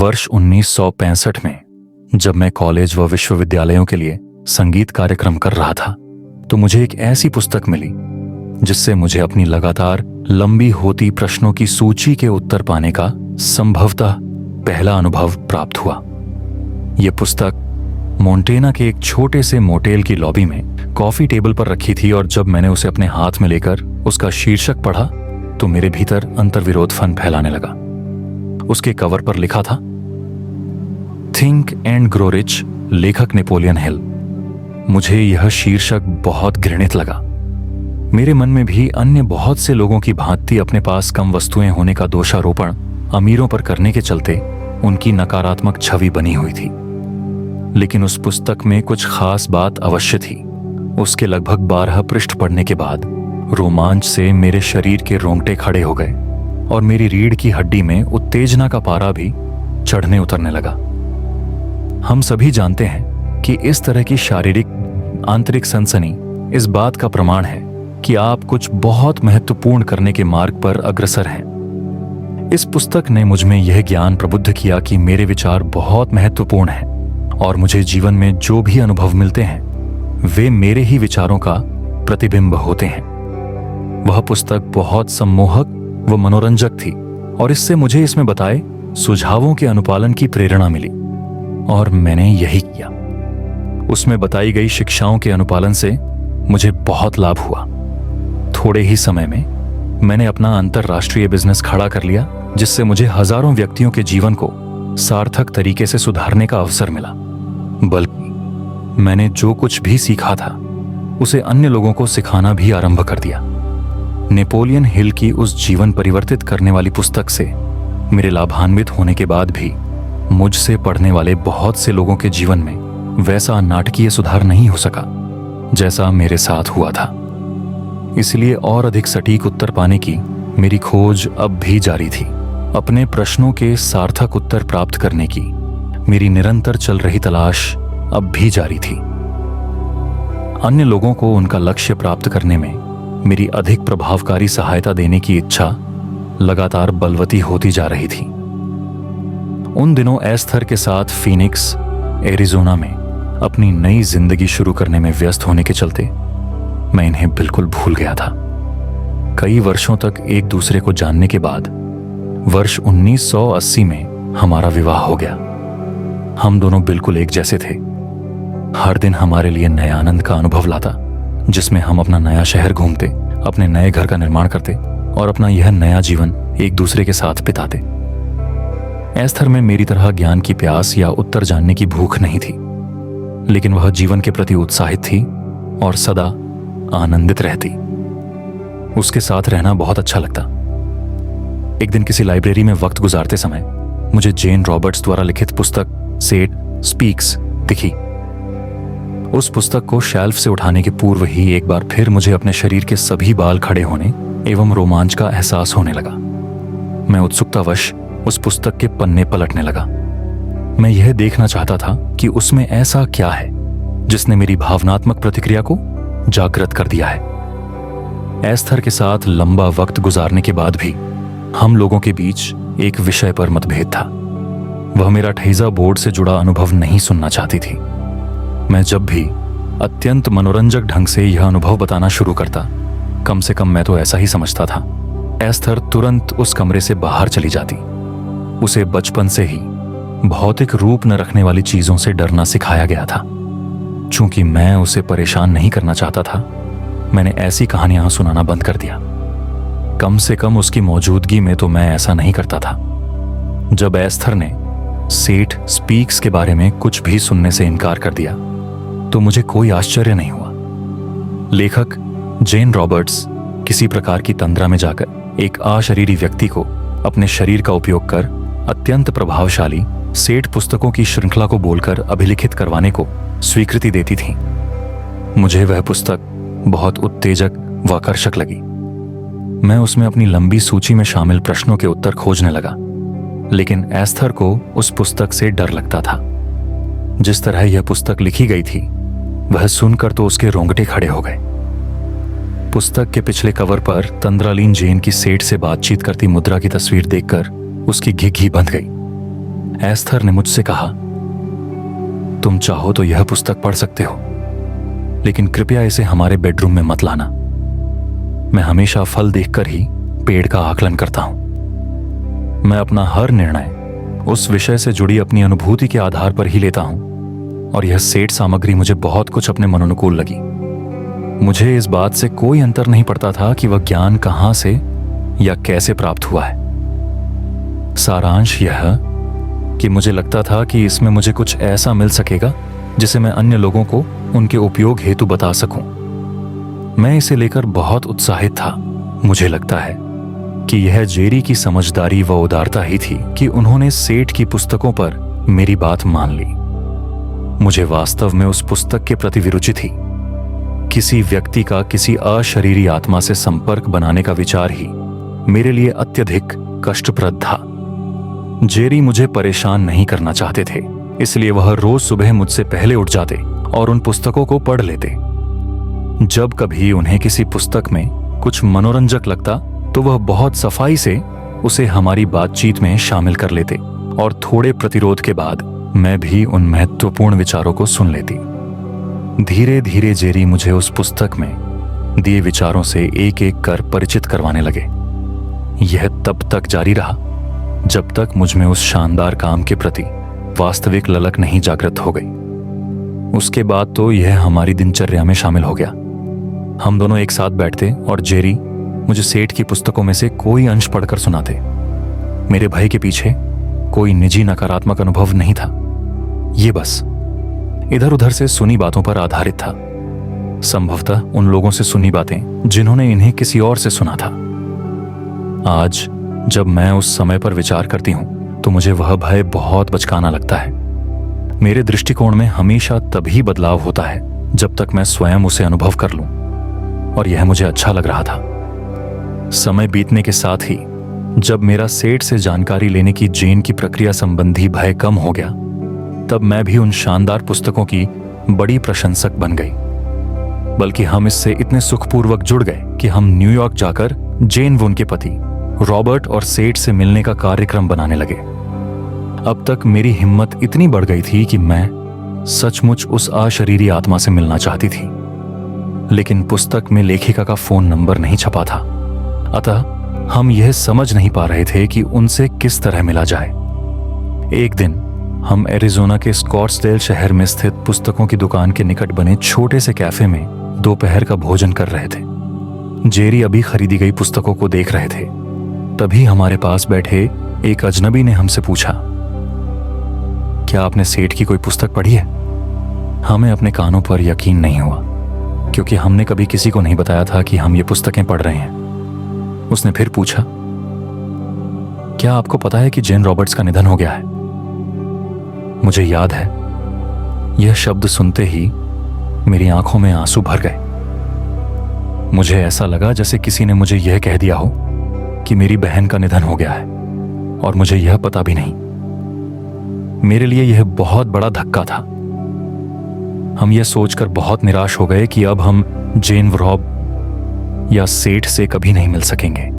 वर्ष 1965 में जब मैं कॉलेज व विश्वविद्यालयों के लिए संगीत कार्यक्रम कर रहा था तो मुझे एक ऐसी पुस्तक मिली जिससे मुझे अपनी लगातार लंबी होती प्रश्नों की सूची के उत्तर पाने का संभवतः पहला अनुभव प्राप्त हुआ। यह पुस्तक मोंटेना के एक छोटे से मोटेल की लॉबी में कॉफी टेबल पर रखी थी और जब मैंने उसे अपने हाथ में लेकर उसका शीर्षक पढ़ा तो मेरे भीतर अंतर्विरोध फन फैलाने लगा। उसके कवर पर लिखा था, थिंक एंड ग्रो रिच, लेखक नेपोलियन हिल। मुझे यह शीर्षक बहुत घृणित लगा। मेरे मन में भी अन्य बहुत से लोगों की भांति अपने पास कम वस्तुएं होने का दोषारोपण अमीरों पर करने के चलते उनकी नकारात्मक छवि बनी हुई थी। लेकिन उस पुस्तक में कुछ खास बात अवश्य थी। उसके लगभग 12 पृष्ठ पढ़ने के बाद रोमांच से मेरे शरीर के रोंगटे खड़े हो गए और मेरी रीढ़ की हड्डी में उत्तेजना का पारा भी चढ़ने उतरने लगा। हम सभी जानते हैं कि इस तरह की शारीरिक आंतरिक सनसनी इस बात का प्रमाण है कि आप कुछ बहुत महत्वपूर्ण करने के मार्ग पर अग्रसर हैं। इस पुस्तक ने मुझ में यह ज्ञान प्रबुद्ध किया कि मेरे विचार बहुत महत्वपूर्ण हैं और मुझे जीवन में जो भी अनुभव मिलते हैं वे मेरे ही विचारों का प्रतिबिंब होते हैं। वह पुस्तक बहुत सम्मोहक व मनोरंजक थी और इससे मुझे इसमें बताए सुझावों के अनुपालन की प्रेरणा मिली और मैंने यही किया। उसमें बताई गई शिक्षाओं के अनुपालन से मुझे बहुत लाभ हुआ। थोड़े ही समय में मैंने अपना अंतरराष्ट्रीय बिजनेस खड़ा कर लिया जिससे मुझे हजारों व्यक्तियों के जीवन को सार्थक तरीके से सुधारने का अवसर मिला। बल्कि मैंने जो कुछ भी सीखा था उसे अन्य लोगों को सिखाना भी आरंभ कर दिया। नेपोलियन हिल की उस जीवन परिवर्तित करने वाली पुस्तक से मेरे लाभान्वित होने के बाद भी मुझसे पढ़ने वाले बहुत से लोगों के जीवन में वैसा नाटकीय सुधार नहीं हो सका जैसा मेरे साथ हुआ था। इसलिए और अधिक सटीक उत्तर पाने की मेरी खोज अब भी जारी थी। अपने प्रश्नों के सार्थक उत्तर प्राप्त करने की मेरी निरंतर चल रही तलाश अब भी जारी थी। अन्य लोगों को उनका लक्ष्य प्राप्त करने में मेरी अधिक प्रभावकारी सहायता देने की इच्छा लगातार बलवती होती जा रही थी। उन दिनों एस्थर के साथ फीनिक्स, एरिज़ोना में अपनी नई जिंदगी शुरू करने में व्यस्त होने के चलते मैं इन्हें बिल्कुल भूल गया था। कई वर्षों तक एक दूसरे को जानने के बाद वर्ष 1980 में हमारा विवाह हो गया। हम दोनों बिल्कुल एक जैसे थे। हर दिन हमारे लिए नए आनंद का अनुभव लाता जिसमें हम अपना नया शहर घूमते, अपने नए घर का निर्माण करते और अपना यह नया जीवन एक दूसरे के साथ बिताते। एस्थर में मेरी तरह ज्ञान की प्यास या उत्तर जानने की भूख नहीं थी, लेकिन वह जीवन के प्रति उत्साहित थी और सदा आनंदित रहती। उसके साथ रहना बहुत अच्छा लगता। एक दिन किसी लाइब्रेरी में वक्त गुजारते समय मुझे जेन रॉबर्ट्स द्वारा लिखित पुस्तक सेट स्पीक्स दिखी। उस पुस्तक को शेल्फ से उठाने के पूर्व ही एक बार फिर मुझे अपने शरीर के सभी बाल खड़े होने एवं रोमांच का एहसास होने लगा। मैं उत्सुकतावश उस पुस्तक के पन्ने पलटने लगा। मैं यह देखना चाहता था कि उसमें ऐसा क्या है जिसने मेरी भावनात्मक प्रतिक्रिया को जागृत कर दिया है। एस्थर के साथ लंबा वक्त गुजारने के बाद भी हम लोगों के बीच एक विषय पर मतभेद था। वह मेरा ठेजा बोर्ड से जुड़ा अनुभव नहीं सुनना चाहती थी। मैं जब भी अत्यंत मनोरंजक ढंग से यह अनुभव बताना शुरू करता, कम से कम मैं तो ऐसा ही समझता था, एस्थर तुरंत उस कमरे से बाहर चली जाती। उसे बचपन से ही भौतिक रूप न रखने वाली चीजों से डरना सिखाया गया था। चूंकि मैं उसे परेशान नहीं करना चाहता था, मैंने ऐसी कहानियां सुनाना बंद कर दिया। कम से कम उसकी मौजूदगी में तो मैं ऐसा नहीं करता था। जब एस्थर ने सेट स्पीक्स के बारे में कुछ भी सुनने से इनकार कर दिया तो मुझे कोई आश्चर्य नहीं हुआ। लेखक जेन रॉबर्ट्स किसी प्रकार की तंद्रा में जाकर एक अशरीरी व्यक्ति को अपने शरीर का उपयोग कर अत्यंत प्रभावशाली सेट पुस्तकों की श्रृंखला को बोलकर अभिलिखित करवाने को स्वीकृति देती थी। मुझे वह पुस्तक बहुत उत्तेजक व आकर्षक लगी। मैं उसमें अपनी लंबी सूची में शामिल प्रश्नों के उत्तर खोजने लगा, लेकिन एस्थर को उस पुस्तक से डर लगता था। जिस तरह यह पुस्तक लिखी गई थी वह सुनकर तो उसके रोंगटे खड़े हो गए। पुस्तक के पिछले कवर पर तंद्रालीन जेन की सेठ से बातचीत करती मुद्रा की तस्वीर देखकर उसकी घिघी बंध गई। एस्थर ने मुझसे कहा, तुम चाहो तो यह पुस्तक पढ़ सकते हो, लेकिन कृपया इसे हमारे बेडरूम में मत लाना। मैं हमेशा फल देखकर ही पेड़ का आकलन करता हूं। मैं अपना हर निर्णय उस विषय से जुड़ी अपनी अनुभूति के आधार पर ही लेता हूं, और यह सेठ सामग्री मुझे बहुत कुछ अपने मनोनुकूल लगी। मुझे इस बात से कोई अंतर नहीं पड़ता था कि वह ज्ञान कहां से या कैसे प्राप्त हुआ है। सारांश यह कि मुझे लगता था कि इसमें मुझे कुछ ऐसा मिल सकेगा जिसे मैं अन्य लोगों को उनके उपयोग हेतु बता सकूं। मैं इसे लेकर बहुत उत्साहित था। मुझे लगता है कि यह जेरी की समझदारी व उदारता ही थी कि उन्होंने सेठ की पुस्तकों पर मेरी बात मान ली। मुझे वास्तव में उस पुस्तक के प्रति विरुचि थी। किसी व्यक्ति का किसी अशरीरी आत्मा से संपर्क बनाने का विचार ही मेरे लिए अत्यधिक कष्टप्रद था। जेरी मुझे परेशान नहीं करना चाहते थे, इसलिए वह रोज सुबह मुझसे पहले उठ जाते और उन पुस्तकों को पढ़ लेते। जब कभी उन्हें किसी पुस्तक में कुछ मनोरंजक लगता तो वह बहुत सफाई से उसे हमारी बातचीत में शामिल कर लेते, और थोड़े प्रतिरोध के बाद मैं भी उन महत्वपूर्ण विचारों को सुन लेती। धीरे धीरे जेरी मुझे उस पुस्तक में दिए विचारों से एक एक कर परिचित करवाने लगे। यह तब तक जारी रहा जब तक मुझ में उस शानदार काम के प्रति वास्तविक ललक नहीं जागृत हो गई। उसके बाद तो यह हमारी दिनचर्या में शामिल हो गया। हम दोनों एक साथ बैठते और जेरी मुझे सेठ की पुस्तकों में से कोई अंश पढ़कर सुनाते। मेरे भय के पीछे कोई निजी नकारात्मक अनुभव नहीं था। ये बस इधर उधर से सुनी बातों पर आधारित था, संभवतः उन लोगों से सुनी बातें जिन्होंने इन्हें किसी और से सुना था। आज जब मैं उस समय पर विचार करती हूं तो मुझे वह भय बहुत बचकाना लगता है। मेरे दृष्टिकोण में हमेशा तभी बदलाव होता है जब तक मैं स्वयं उसे अनुभव कर लूं, और यह मुझे अच्छा लग रहा था। समय बीतने के साथ ही जब मेरा सेठ से जानकारी लेने की जेन की प्रक्रिया संबंधी भय कम हो गया, तब मैं भी उन शानदार पुस्तकों की बड़ी प्रशंसक बन गई। बल्कि हम इससे इतने सुखपूर्वक जुड़ गए कि हम न्यूयॉर्क जाकर जेन व उनके पति रॉबर्ट और सेठ से मिलने का कार्यक्रम बनाने लगे। अब तक मेरी हिम्मत इतनी बढ़ गई थी कि मैं सचमुच उस अशरीरी आत्मा से मिलना चाहती थी, लेकिन पुस्तक में लेखिका का फोन नंबर नहीं छपा था। अतः हम यह समझ नहीं पा रहे थे कि उनसे किस तरह मिला जाए। एक दिन हम एरिज़ोना के स्कॉट्सडेल शहर में स्थित पुस्तकों की दुकान के निकट बने छोटे से कैफे में दोपहर का भोजन कर रहे थे। जेरी अभी खरीदी गई पुस्तकों को देख रहे थे। तभी हमारे पास बैठे एक अजनबी ने हमसे पूछा, क्या आपने सेठ की कोई पुस्तक पढ़ी है? हमें अपने कानों पर यकीन नहीं हुआ, क्योंकि हमने कभी किसी को नहीं बताया था कि हम ये पुस्तकें पढ़ रहे हैं। उसने फिर पूछा, क्या आपको पता है कि जेन रॉबर्ट्स का निधन हो गया है? मुझे याद है, यह शब्द सुनते ही मेरी आंखों में आंसू भर गए। मुझे ऐसा लगा जैसे किसी ने मुझे यह कह दिया हो कि मेरी बहन का निधन हो गया है, और मुझे यह पता भी नहीं। मेरे लिए यह बहुत बड़ा धक्का था। हम यह सोचकर बहुत निराश हो गए कि अब हम जेन रॉब या सेठ से कभी नहीं मिल सकेंगे।